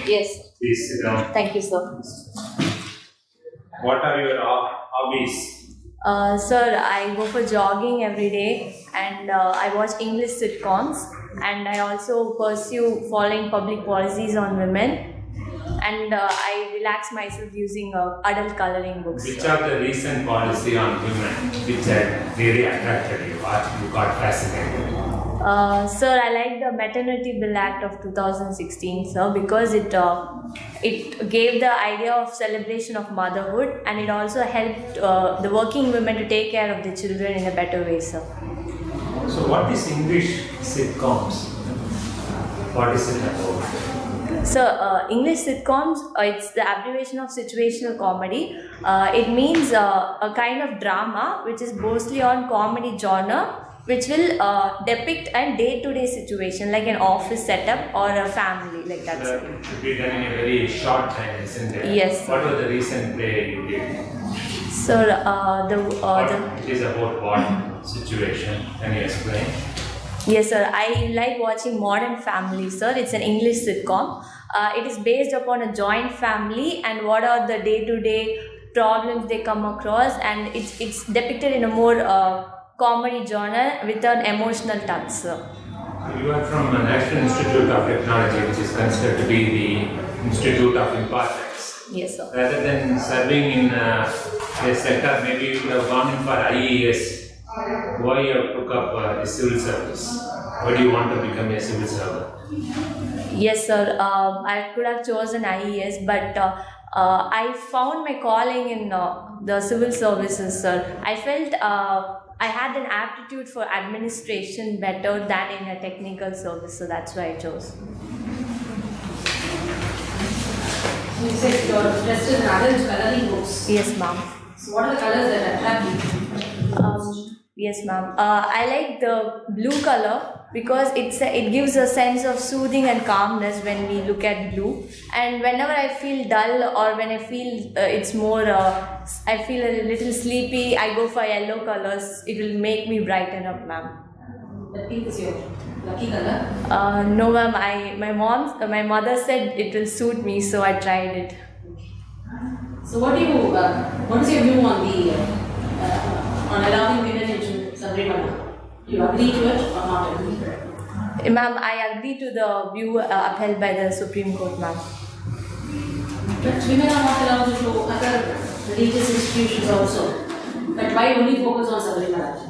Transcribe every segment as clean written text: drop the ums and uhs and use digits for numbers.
Yes. Please sit down. Thank you, sir. What are your hobbies? Sir, I go for jogging every day and I watch English sitcoms, and I also pursue following public policies on women, and I relax myself using adult coloring books. Which are the recent policy on women which had really attracted you or you got fascinated? Sir, I like the Maternity Bill Act of 2016, sir, because it gave the idea of celebration of motherhood, and it also helped the working women to take care of their children in a better way, sir. So what is English sitcoms? What is it about? So, English sitcoms, it's the abbreviation of situational comedy. It means a kind of drama which is mostly on comedy genre, which will depict a day-to-day situation like an office setup or a family, like that. So it should be done in a very short time, isn't it? Yes. What was the recent play you did? So, It is about what situation? Can you explain? Yes, sir. I like watching Modern Family, sir. It's an English sitcom. It is based upon a joint family and what are the day-to-day problems they come across, and it's depicted in a more comedy genre with an emotional touch, sir. You are from the National Institute of Technology, which is considered to be the Institute of Importance. Yes, sir. Rather than serving in a sector, maybe you could have gone in for IAS. Why you have took up the civil service? Why do you want to become a civil servant? Yes, sir. I could have chosen IES, but I found my calling in the civil services, sir. I felt I had an aptitude for administration better than in a technical service, so that's why I chose. You said you're interested in adult coloring books. Yes, ma'am. So what are the colors that attract you? Yes, ma'am. I like the blue color because it gives a sense of soothing and calmness when we look at blue. And whenever I feel dull or when I feel it's more, I feel a little sleepy, I go for yellow colors. It will make me brighten up, ma'am. The pink is your lucky color? No, ma'am. My mother said it will suit me, so I tried it. So what is your view on the on allowing women into Sabrimala? You agree to it or not agree? Ma'am, I agree to the view upheld by the Supreme Court, ma'am. But women are not allowed to show other religious institutions also. But why only focus on Sabrimala?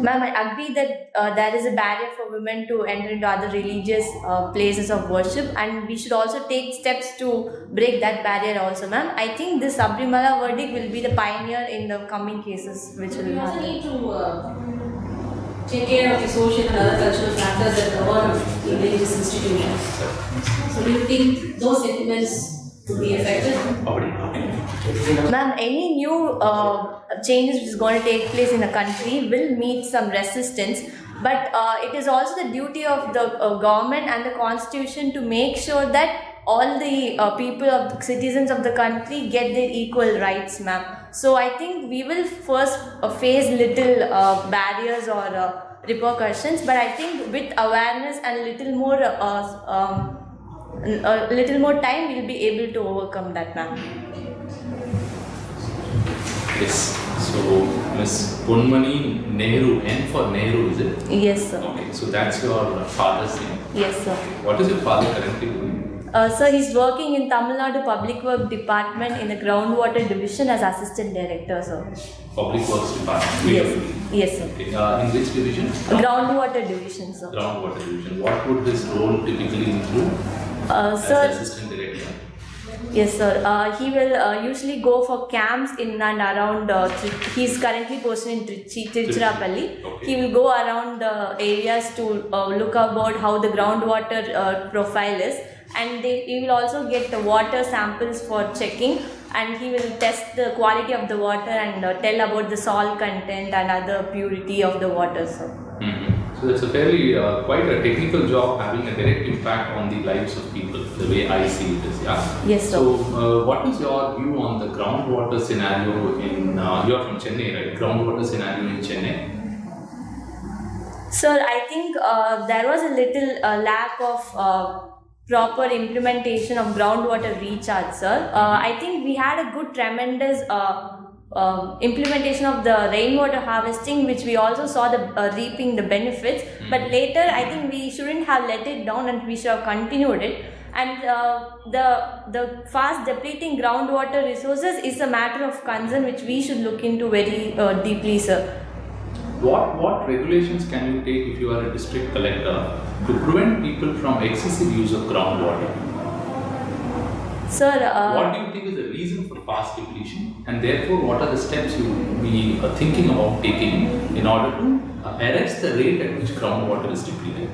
Ma'am, I agree that there is a barrier for women to enter into other religious places of worship, and we should also take steps to break that barrier also, ma'am. I think this Sabrimala verdict will be the pioneer in the coming cases which will We also happen. need to take care of the social and other cultural factors that govern the religious institutions. So do you think those sentiments would be affected? Ma'am, any new changes which is going to take place in the country will meet some resistance, but it is also the duty of the government and the constitution to make sure that all the people of the citizens of the country get their equal rights, ma'am. So I think we will first face little barriers or repercussions, but I think with awareness and little more time, we will be able to overcome that, ma'am. Yes. So, Ms. Ponmani Nehru, N for Nehru, is it? Yes, sir. Okay. So that's your father's name. Yes, sir. What is your father currently doing? Sir, he's working in Tamil Nadu Public Work Department in the Groundwater Division as Assistant Director, sir. Public Works Department. Yes. Yes, sir. Okay. In which division? Groundwater Division, sir. Groundwater division. What would his role typically include? Sir, As Assistant Director. yes, sir. He will usually go for camps in and around. He's currently posted in Tiruchirappalli. Okay. He will go around the areas to look about how the groundwater profile is, and he will also get the water samples for checking, and he will test the quality of the water and tell about the salt content and other purity of the water, sir. Mm-hmm. So that's a fairly quite a technical job, having a direct impact on the lives of people, the way I see it is, yeah? Yes, sir. So what is your view on the groundwater scenario in, you're from Chennai, right? Groundwater scenario in Chennai? Sir, I think there was a little lack of proper implementation of groundwater recharge, sir. I think we had a good, tremendous implementation of the rainwater harvesting, which we also saw the reaping the benefits. But later, I think we shouldn't have let it down, and we should have continued it. And the fast depleting groundwater resources is a matter of concern which we should look into very deeply, sir. What regulations can you take if you are a district collector to prevent people from excessive use of groundwater? Sir, what do you think is the reason for fast depletion, and therefore what are the steps you will be thinking about taking in order to arrest the rate at which groundwater is depleted?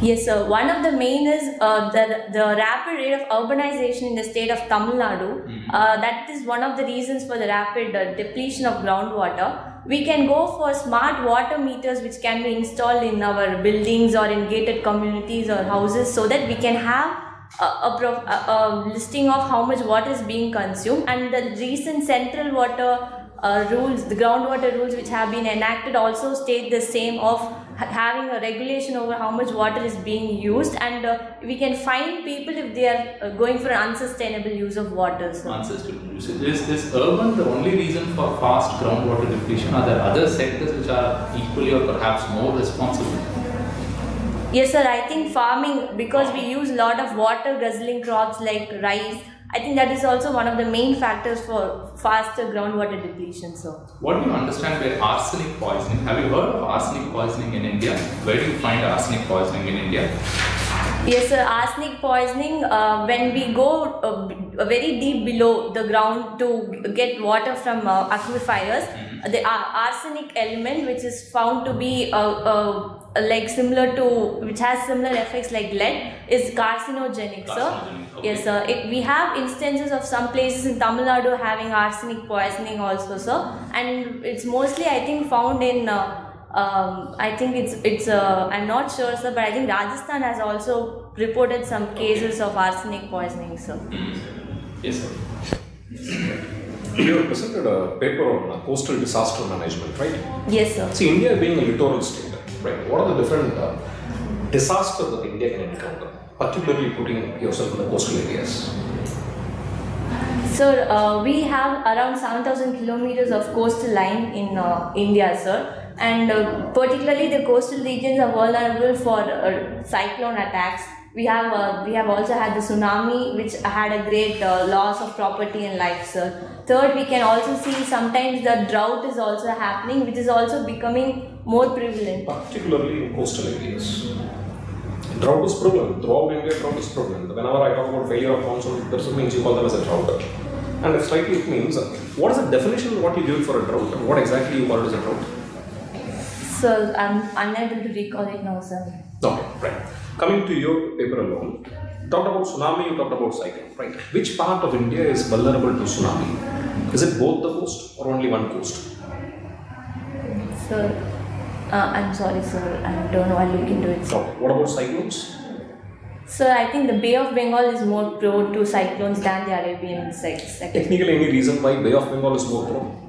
Yes, sir. One of the main is the rapid rate of urbanization in the state of Tamil Nadu. That is one of the reasons for the rapid depletion of groundwater. We can go for smart water meters which can be installed in our buildings or in gated communities or houses, so that we can have a listing of how much water is being consumed. And the recent central water rules, the groundwater rules which have been enacted, also state the same of having a regulation over how much water is being used, and we can fine people if they are going for an unsustainable use of water. So. Unsustainable use. Is urban the only reason for fast groundwater depletion? Are there other sectors which are equally or perhaps more responsible? Yes, sir. I think farming, because we use a lot of water guzzling crops like rice, I think that is also one of the main factors for faster groundwater depletion, sir. What do you understand by arsenic poisoning? Have you heard of arsenic poisoning in India? Where do you find arsenic poisoning in India? Yes, sir. Arsenic poisoning, when we go very deep below the ground to get water from aquifers, the arsenic element, which is found to be like similar to, which has similar effects like lead, is carcinogenic, sir. Okay. Yes, sir. We have instances of some places in Tamil Nadu having arsenic poisoning also, sir. And it's mostly, I think, found in I think it's I'm not sure, sir, but I think Rajasthan has also reported some cases of arsenic poisoning, sir. Yes, sir. You have presented a paper on coastal disaster management, right? Yes, sir. See, India being a littoral state, right? What are the different disasters that India can encounter, particularly putting yourself in the coastal areas? Sir, we have around 7,000 kilometers of coastal line in India, sir. And particularly the coastal regions are vulnerable for cyclone attacks. We have also had the tsunami, which had a great loss of property and life, sir. Third, we can also see sometimes the drought is also happening, which is also becoming more prevalent. Particularly in coastal areas. Drought is prevalent. Throughout India, drought is prevalent. Whenever I talk about failure of monsoon, there means you call them as a drought. And if slightly it means, what is the definition of what you give for a drought and what exactly you call it as a drought? Sir, I'm unable to recall it now, sir. Okay, right. Coming to your paper alone, you talked about tsunami, you talked about cyclone, right? Which part of India is vulnerable to tsunami? Is it both the coast or only one coast? Sir, I'm sorry, sir. I don't know. I'll look into it, sir. Okay. What about cyclones? Sir, I think the Bay of Bengal is more prone to cyclones than the Arabian sector. Technically, any reason why Bay of Bengal is more prone?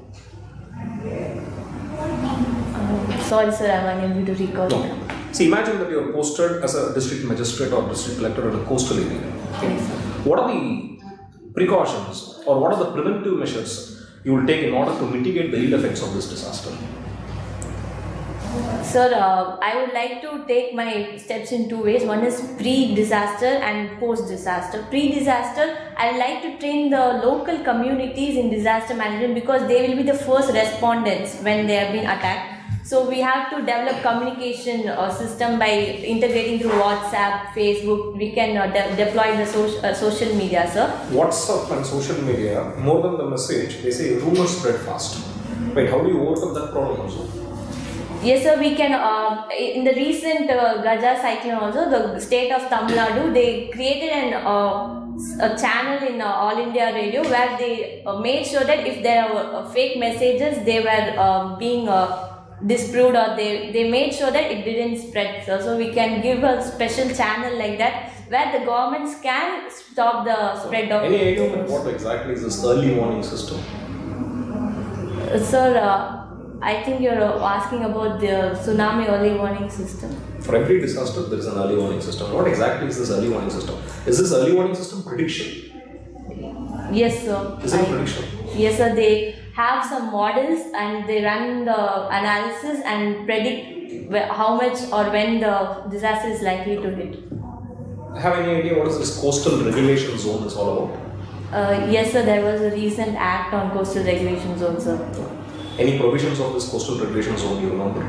Sorry, sir, I'm unable to recall. No. See, imagine that you are posted as a district magistrate or district collector in a coastal area. Okay. Yes, sir. What are the precautions or what are the preventive measures you will take in order to mitigate the ill effects of this disaster? Sir, I would like to take my steps in two ways. One is pre-disaster and post-disaster. Pre-disaster, I would like to train the local communities in disaster management, because they will be the first respondents when they have been attacked. So we have to develop communication system by integrating through WhatsApp, Facebook. We can deploy the social media, sir. WhatsApp and social media, more than the message, they say rumors spread fast. Right, how do you overcome that problem also? Yes, sir, we can, in the recent Gaja cyclone also, the state of Tamil Nadu, they created a channel in All India Radio where they made sure that if there were fake messages, they were being disproved, or they made sure that it didn't spread. So we can give a special channel like that where the governments can stop the spread of. Any idea of what exactly is this early warning system? Sir, I think you're asking about the tsunami early warning system. For every disaster, there is an early warning system. What exactly is this early warning system? Is this early warning system prediction? Yes, sir. Is it prediction? Yes, sir. They have some models and they run the analysis and predict how much or when the disaster is likely to hit. Have any idea what is this coastal regulation zone is all about? Yes, sir. There was a recent act on coastal regulation zone, sir. Any provisions of this coastal regulation zone you remember?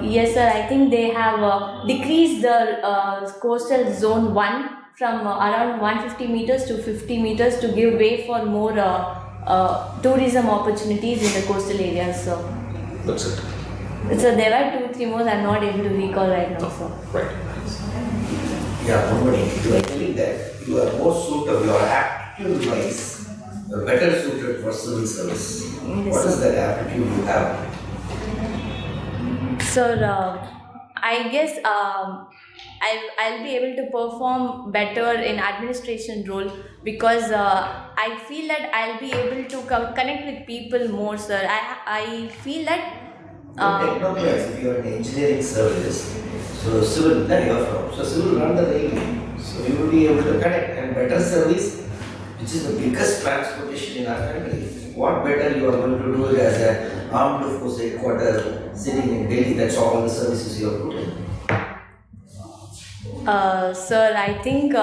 Yes, sir. I think they have decreased the coastal zone 1 from around 150 meters to 50 meters to give way for more tourism opportunities in the coastal areas, sir. That's it. So there were 2-3 more. I'm not able to recall right now, sir. Right. Yeah, Ponmani, you are telling that you are more suited, your aptitude-wise, you are better suited for civil service. What is that aptitude you have? Sir, I guess I'll be able to perform better in administration role because I feel that I'll be able to connect with people more, sir. I feel that. Technocrats, if you are in engineering service, so civil, then you are from. So civil run the railway. So you will be able to connect and better service, which is the biggest transportation in our country. What better you are going to do it as an armed force headquarter sitting in Delhi? That's all the services you are putting. Sir, I think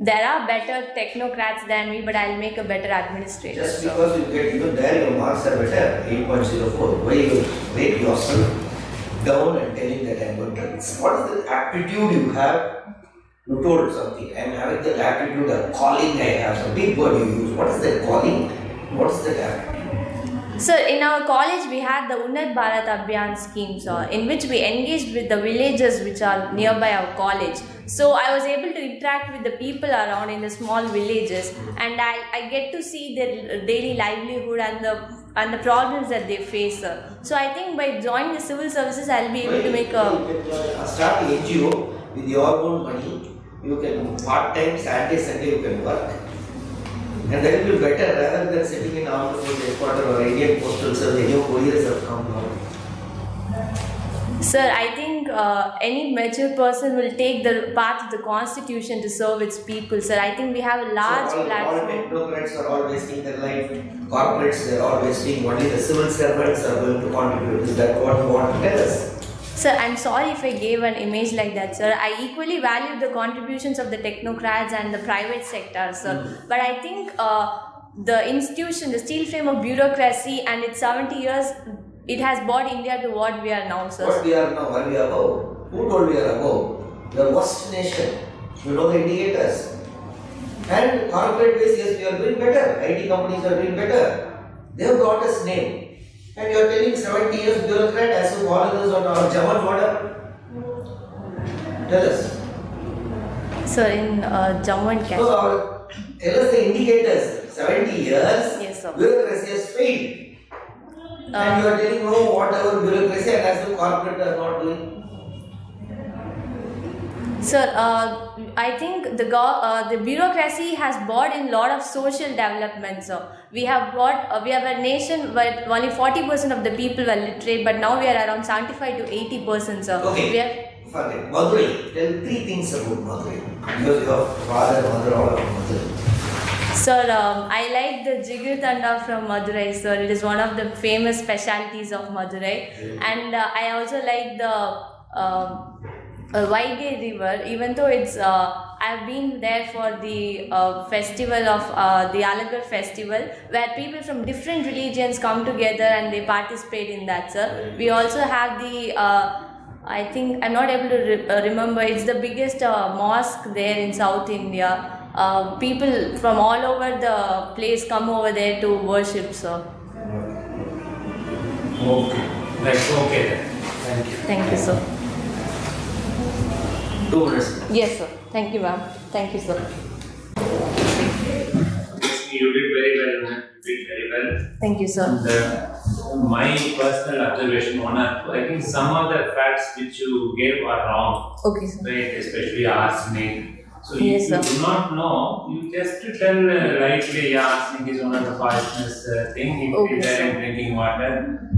there are better technocrats than me, but I'll make a better administrator. Just because you get even there, your marks are better, 8.04. Why you rate yourself down and telling that I'm going to? What is the aptitude you have? You told something. I'm having that aptitude, a calling I have. Some big word you use. What is that calling? What is that aptitude? So in our college we had the Unnat Bharat Abhiyan scheme, sir, in which we engaged with the villages which are nearby our college. So I was able to interact with the people around in the small villages, and I get to see their daily livelihood and the problems that they face, sir. So I think by joining the civil services I'll be able to make a start an NGO with your own money. You can part-time, Saturday, Sunday you can work. And that will be better rather than sitting in armed force headquarters or Indian Postal Service. Your couriers have come now. Sir, I think any mature person will take the path of the constitution to serve its people, sir. I think we have a large platform. All technocrats are all wasting their life. Corporates, they are all wasting. Only the civil servants are going to contribute. Is that what you want to tell us? Sir, I'm sorry if I gave an image like that, sir. I equally value the contributions of the technocrats and the private sector, sir. But I think the institution, the steel frame of bureaucracy and its 70 years, it has brought India to what we are now, sir. What we are now, are we above? Who told we are above? The worst nation. You know the indicators. And corporate base, yes, we are doing better. IT companies are doing better. They have got us name. And you are telling 70 years bureaucrat as if all others are our German border. Tell us. Sir, in Jammu and Kashmir. So, tell us the indicators. 70 years, Yes, sir. bureaucracy has failed. And you are telling, no, whatever bureaucracy and as if corporate are not doing. Sir, I think the bureaucracy has brought in a lot of social development, sir. We have a nation where only 40% of the people were literate, but now we are around 75 to 80%, sir. Okay, forget. Madurai, tell 3 things about Madurai. Because your father, mother, all of Madurai. Sir, I like the Jigar Tanda from Madurai, sir. It is one of the famous specialities of Madurai. And I also like the Vaigai River, even though it's I've been there for the festival of the Alagar festival, where people from different religions come together and they participate in that, sir. We also have the I think I'm not able to remember. It's the biggest mosque there in South India. People from all over the place come over there to worship, sir. Okay. That's okay then. Thank you. Thank you, sir. 2 minutes. Yes, sir. Thank you, ma'am. Thank you, sir. Yes, you did very well, man. You did very well. Thank you, sir. And, my personal observation, I think some of the facts which you gave are wrong. Okay, sir. Right, especially arsenic. So Yes, if you sir. do not know, you just tell lightly, yeah, arsenic is one of the poisonous thing. If Okay, they are sir. drinking water,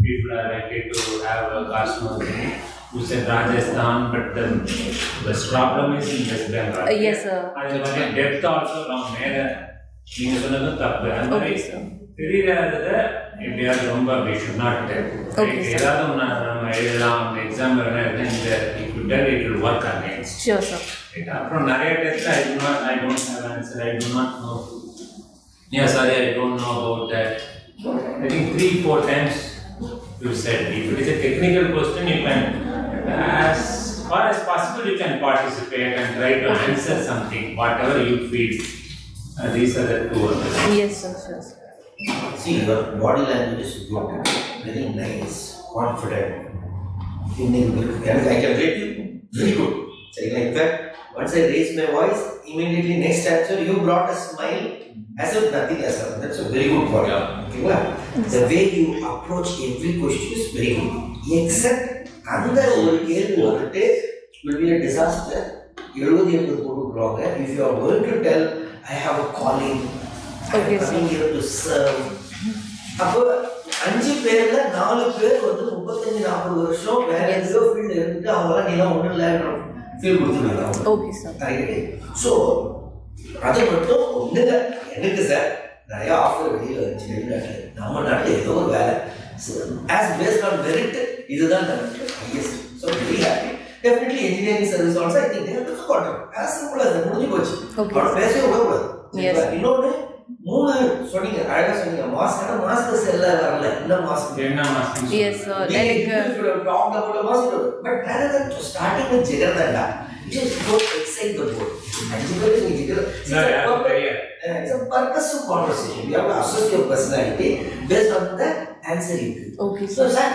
people are likely to have a carcinoma. You said Rajasthan, but the problem is in West Bengal. Yes, sir. And the depth also wrong. நீங்க சொன்னது தப்பு. அந்த மாதிரி Okay, sir. தெரியாததை எப்படியாவது ரொம்ப we should not tell. Okay, sir. ஏதாவது ஒன்று நம்ம எழுதலாம், அந்த எக்ஸாம் வேணா எழுத இந்த if you tell it will work against. Sure, sir. அப்புறம் நிறைய test I don't have answer, I do not know. Yeah, sorry, I don't know about that. I think 3-4 times you said if it is a technical question, you can as far as possible you can participate and try to answer something, whatever you feel. These are the two of them. Yes, sir. Sure, sir. See, your body language is good, very nice, confident. I can rate you very good. So, in fact, once I raised my voice, immediately next answer you brought a smile as if nothing has happened. That's a very good quality. Okay, the way you approach every question is very good. Except, under ஒரு கேள்வி வந்துட்டு will be a disaster. 70-80 போட்டுருவாங்க. If you are going to tell, I have a calling, Okay, I am coming here to serve. அப்போ 5 பேர்ல 4 பேர் வந்து 35-40 வருஷம் வேற ஏதோ ஃபீல்டு இருந்துட்டு அவங்களாம் நீலாம் ஒன்றும் இல்லைன்ற ஃபீல் கொடுத்துருக்காங்க. Okay, sir. ஸோ அதை மட்டும் ஒன்றுங்க எனக்கு சார் நிறைய ஆஃபர் வெளியில் வச்சு வெளிநாட்டு நம்ம நாட்டில் ஏதோ ஒரு வேலை ஆஸ் பேஸ்ட் ஆன் மெரிட் இதுதான் நமக்கு highest. So very happy. Definitely engineering service also I think there to contract as simple as முடிஞ்சு போச்சு. அவனோட பேசவே விடக்கூடாது. இன்னொன்று 3 சொன்னீங்க, அழகாக சொன்னீங்க. மாஸ்க் ஆனால் மாஸ்க் செல்ல வரல. என்ன மாஸ்க்? என்ன mask? Yes, sir. But rather than starting with Jigardanda, you just go excite the board. It's a purposeful conversation. You have to assess your personality based on the answer you give. Okay, So, sir. sir,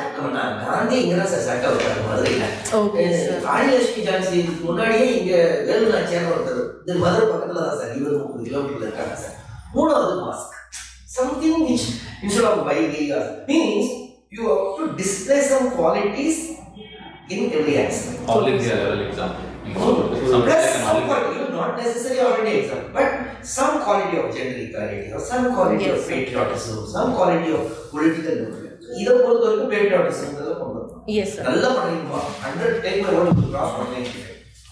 Gandhi ingra sir saka varu Madurai. Okay, sir. Anilashmi Jansi முன்னாடியே இங்க வேலுநாச்சியார் ஒருத்தர் இந்த மதுரை பக்கத்துல தான் sir 20-30 கிலோமீட்டர்ல இருக்காங்க sir. மூணாவது mask. Something which instead of buying means you have to display some qualities in every answer. All India level example. Plus some quality, not necessarily all India example, but some quality of gender equality or some quality of patriotism, some quality of political movement. இதை பொறுத்த வரைக்கும் patriotism கொண்டு வரணும். Yes, sir. நல்லா பண்ணுறீங்கம்மா. 100 take my word to cross 190.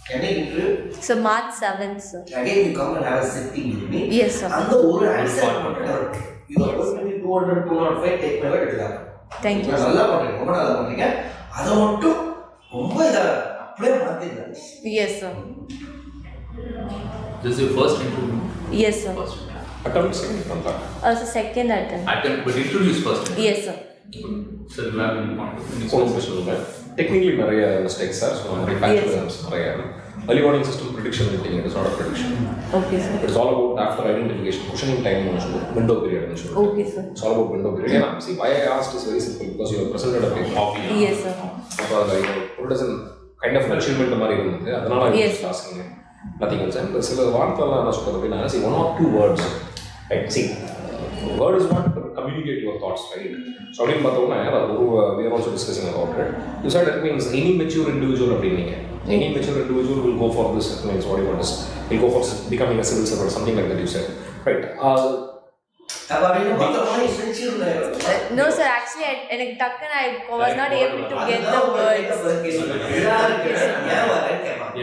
Can I interview? So, March 7th, sir. Again, you come and have a sitting with me. Yes, sir. And the whole answer you are going to be 200, 205, take my word எடுக்கலாம். Thank you. நல்லா பண்ணுறீங்க, ரொம்ப நல்லா பண்ணுறீங்க. அதை மட்டும் ரொம்ப இதாக அப்படியே மாற்றிருந்தாங்க. Yes, sir. This is your first interview? Yes, sir. First. Attempt second contact. Also, second attempt. Attempt, but introduce first. Yes, sir. Sir, you have any point? Any One specific- question இல்லை. Technically நிறைய mistakes sir. So நம்மளுடைய factuals நிறைய. Early warning system prediction meeting, it is not a prediction. Okay, sir. It's all about after identification, questioning time, window period. Okay, sir. It's all about window period. Yeah, see, why I asked is very simple because you have presented a paper. Yes, sir. It is a kind of an achievement மாதிரி இருந்தது. அதனால I was Yes. just asking you. Nothing else. And சில வார்த்தைலாம் என்ன சொல்றது அப்படின்னா, see, 1 or 2 words. Right, see, word is what communicate your thoughts, right? So அப்படின்னு பார்த்தோம்னா, we are also discussing about it. You said that means any mature individual அப்படின்னீங்க. Any mature individual will go for this, that means what you want is, will go for becoming a civil servant, something like that you said. Right. No, sir. Actually, எனக்கு டக்குன்னு I was not able to get the words.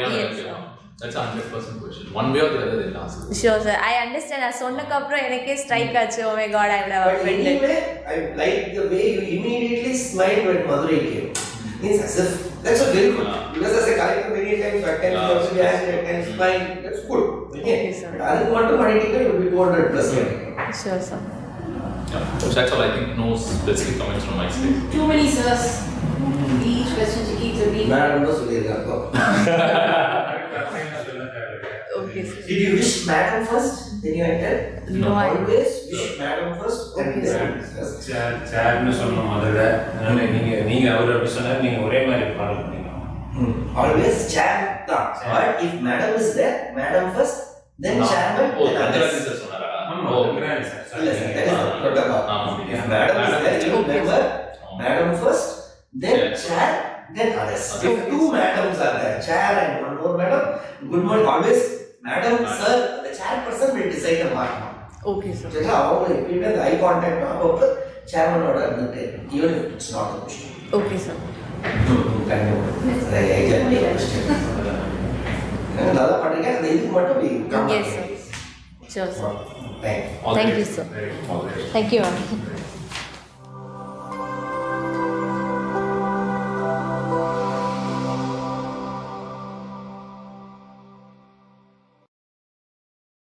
Yeah. That's a 100% question. One way or the other, they'll ask. Sure, sir. I understand. நான் சொன்னதுக்கு அப்புறம் எனக்கே strike ஆச்சு. Oh my god, I would have But offended. anyway, I like the way you immediately smiled when Madurai came. Means as if that's a very good. Because as a collector many times at times you also react, at times smile. That's good. Okay, sir. But I want to money you will be 200 plus. Sure, sir. Yeah. So that's all. I think no specific comments from my side. Too many sirs. Each question she keeps repeating. Madam no சொல்லிருக்காங்க. Okay, sir. Did you wish madam first? Then you enter? No, I Always wish madam first. Okay, then sir. discuss. சேர்னு சொன்ன முதல்ல அதனால நீங்க அவர் அப்படி சொன்னாரு நீங்க ஒரே மாதிரி ஃபாலோ பண்ணிக்கலாம். Always chair தான். But if madam is there, madam first, then chairman, Oh, then others. Ranganathan sir சொன்னாரா? ஆமா Oh, இருக்கிறாரு sir. Yes, that is the protocol. If madam is there, you remember, madam first, then chair, then others. If 2 madams are there, chair and 1 more madam, good morning, always Madam, sir, the chairperson will decide the mark. Okay, sir. Just அவங்க எப்பயுமே அந்த eye contact அப்பப்போ சேர்மனோட இருந்துட்டு even if it's not a question. Okay, sir. நல்லா பண்ணுறீங்க அந்த இதுக்கு மட்டும் Yes, sir. Sure, sir. Thank you. Thank you, sir. Thank you, ma'am.